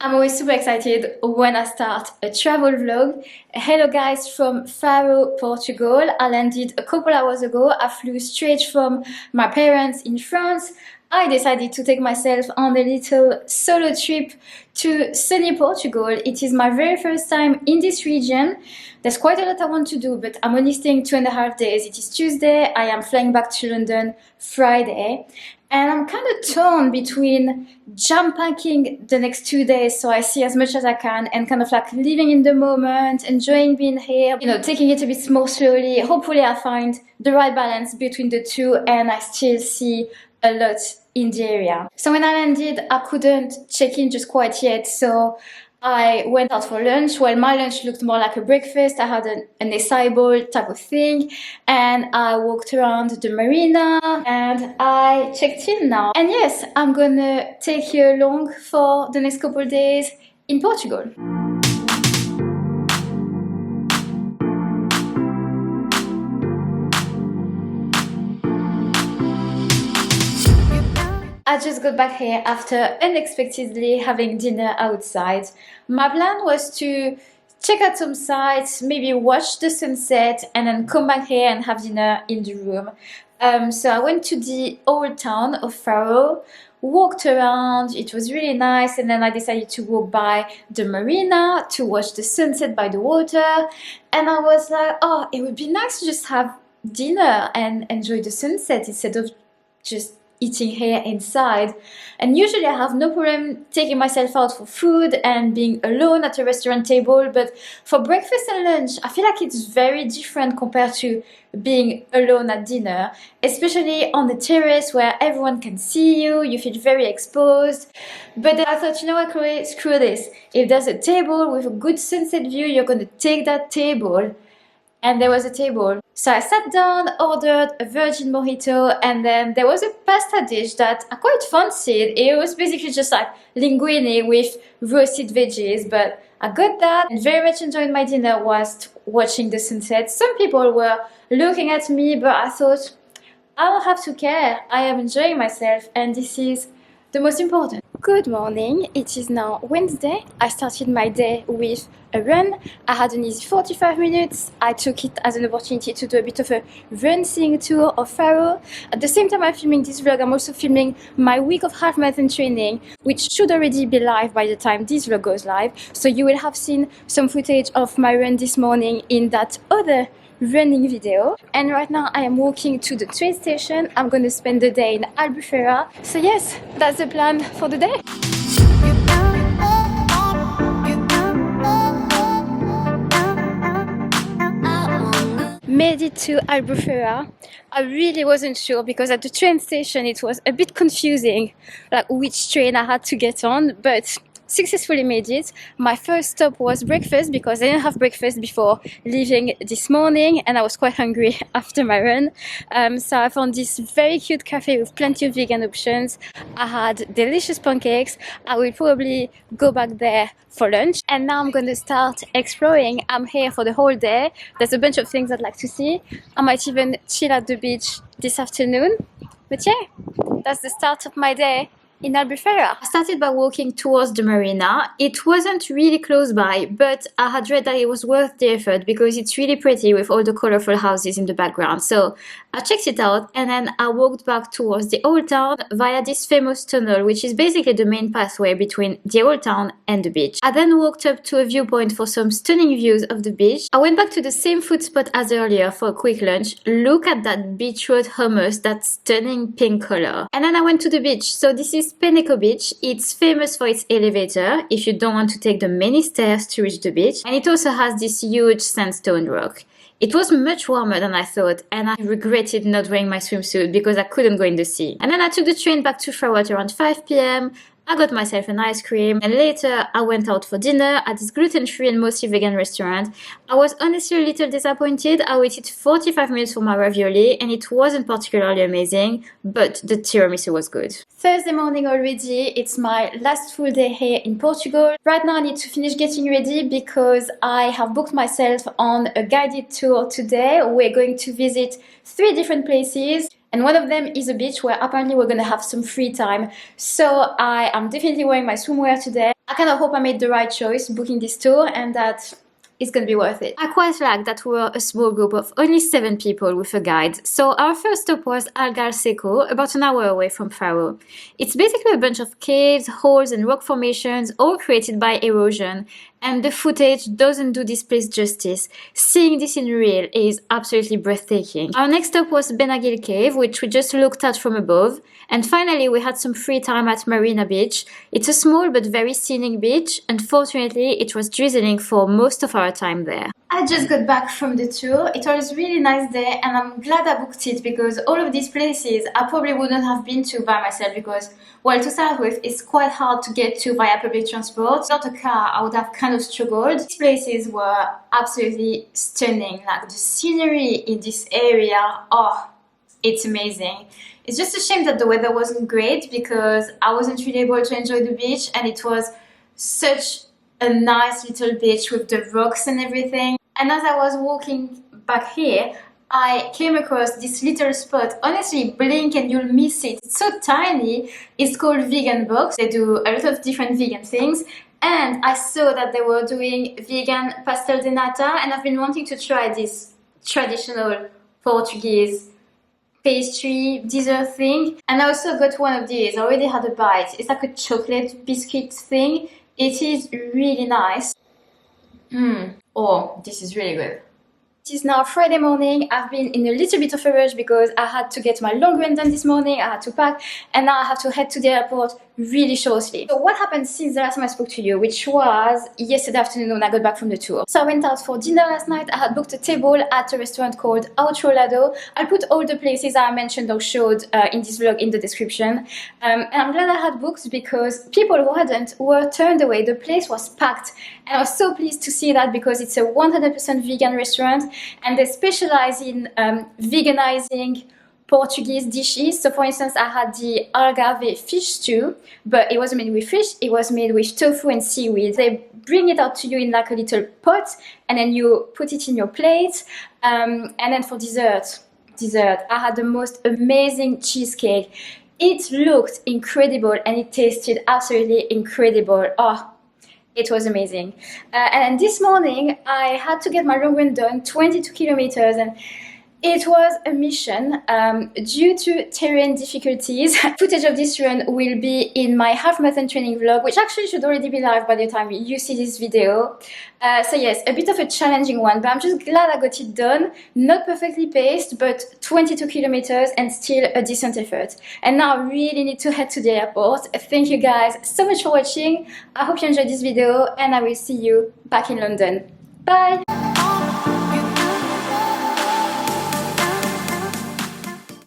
I'm always super excited when I start a travel vlog. Hello guys from Faro, Portugal. I landed a couple hours ago. I flew straight from my parents in France. I decided to take myself on a little solo trip to sunny Portugal. It is my very first time in this region. There's quite a lot I want to do, but I'm only staying 2.5 days. It is Tuesday. I am flying back to London Friday. And I'm kind of torn between jump packing the next 2 days so I see as much as I can and kind of like living in the moment, enjoying being here, you know, taking it a bit more slowly. Hopefully I find the right balance between the two and I still see a lot in the area. So when I landed, I couldn't check in just quite yet, so I went out for lunch. Well, my lunch looked more like a breakfast. I had an acai bowl type of thing, and I walked around the Marina and I checked in now. And yes, I'm gonna take you along for the next couple of days in Portugal. I just got back here after unexpectedly having dinner outside. My plan was to check out some sites, maybe watch the sunset, and then come back here and have dinner in the room. So I went to the old town of Faro, walked around, it was really nice, and then I decided to walk by the Marina to watch the sunset by the water. And I was like, oh, it would be nice to just have dinner and enjoy the sunset instead of just eating here inside. And usually I have no problem taking myself out for food and being alone at a restaurant table, but for breakfast and lunch I feel like it's very different compared to being alone at dinner, especially on the terrace where everyone can see you, you feel very exposed. But then I thought, you know what, Chloe, screw this. If there's a table with a good sunset view, you're gonna take that table. And there was a table. So I sat down, ordered a virgin mojito, and then there was a pasta dish that I quite fancied. It was basically just like linguine with roasted veggies, but I got that and very much enjoyed my dinner whilst watching the sunset. Some people were looking at me, but I thought, I don't have to care. I am enjoying myself, and this is the most important. Good morning, it is now Wednesday. I started my day with a run. I had an easy 45 minutes. I took it as an opportunity to do a bit of a run-seeing tour of Faro. At the same time I'm filming this vlog, I'm also filming my week of half marathon training, which should already be live by the time this vlog goes live. So you will have seen some footage of my run this morning in that other running video. And right now I am walking to the train station. I'm going to spend the day in Albufeira. So yes, that's the plan for the day. Made it to Albufeira. I really wasn't sure because at the train station it was a bit confusing, like which train I had to get on, but successfully made it. My first stop was breakfast because I didn't have breakfast before leaving this morning and I was quite hungry after my run. So I found this very cute cafe with plenty of vegan options. I had delicious pancakes. I will probably go back there for lunch, and now I'm going to start exploring. I'm here for the whole day. There's a bunch of things I'd like to see. I might even chill at the beach this afternoon. But yeah, that's the start of my day in Albufeira. I started by walking towards the marina. It wasn't really close by, but I had read that it was worth the effort because it's really pretty with all the colorful houses in the background. So I checked it out and then I walked back towards the old town via this famous tunnel, which is basically the main pathway between the old town and the beach. I then walked up to a viewpoint for some stunning views of the beach. I went back to the same food spot as earlier for a quick lunch. Look at that beach road hummus, that stunning pink color. And then I went to the beach. So this is Peneco beach. It's famous for its elevator if you don't want to take the many stairs to reach the beach, and it also has this huge sandstone rock. It was much warmer than I thought, and I regretted not wearing my swimsuit because I couldn't go in the sea. And then I took the train back to Faro at around 5 p.m. I got myself an ice cream, and later I went out for dinner at this gluten-free and mostly vegan restaurant. I was honestly a little disappointed. I waited 45 minutes for my ravioli and it wasn't particularly amazing, but the tiramisu was good. Thursday morning already, it's my last full day here in Portugal. Right now I need to finish getting ready because I have booked myself on a guided tour today. We're going to visit 3 different places. And one of them is a beach where apparently we're gonna have some free time. So I am definitely wearing my swimwear today. I kind of hope I made the right choice booking this tour and that it's gonna be worth it. I quite like that we were a small group of only 7 people with a guide. So our first stop was Algar Seco, about an hour away from Faro. It's basically a bunch of caves, holes and rock formations, all created by erosion. And the footage doesn't do this place justice. Seeing this in real is absolutely breathtaking. Our next stop was Benagil cave, which we just looked at from above. And finally, we had some free time at Marina beach. It's a small but very scenic beach. Unfortunately, it was drizzling for most of our time there. I just got back from the tour. It was a really nice day and I'm glad I booked it because all of these places I probably wouldn't have been to by myself because, well, to start with, it's quite hard to get to via public transport. Without a car, I would have kind of struggled. These places were absolutely stunning. Like the scenery in this area, oh, it's amazing. It's just a shame that the weather wasn't great because I wasn't really able to enjoy the beach and it was such a nice little beach with the rocks and everything. And as I was walking back here, I came across this little spot. Honestly, blink and you'll miss it. It's so tiny. It's called Vegan Box. They do a lot of different vegan things. And I saw that they were doing vegan pastel de nata and I've been wanting to try this traditional Portuguese pastry dessert thing. And I also got one of these. I already had a bite. It's like a chocolate biscuit thing. It is really nice. Oh, this is really good. It is now Friday morning. I've been in a little bit of a rush because I had to get my long run done this morning. I had to pack and now I have to head to the airport really shortly. So what happened since the last time I spoke to you, which was yesterday afternoon when I got back from the tour. So I went out for dinner last night. I had booked a table at a restaurant called Outro. I'll put all the places I mentioned or showed in this vlog in the description. And I'm glad I had booked because people who hadn't were turned away. The place was packed and I was so pleased to see that because it's a 100% vegan restaurant and they specialize in veganizing Portuguese dishes. So for instance, I had the Algarve fish stew, but it wasn't made with fish, it was made with tofu and seaweed. They bring it out to you in like a little pot and then you put it in your plate. And then for dessert, I had the most amazing cheesecake. It looked incredible and it tasted absolutely incredible. Oh, it was amazing. And this morning I had to get my long run done, 22 kilometers, and it was a mission due to terrain difficulties. Footage of this run will be in my half marathon training vlog, which actually should already be live by the time you see this video. So yes, a bit of a challenging one, but I'm just glad I got it done. Not perfectly paced, but 22 kilometers and still a decent effort. And now I really need to head to the airport. Thank you guys so much for watching. I hope you enjoyed this video and I will see you back in London. Bye!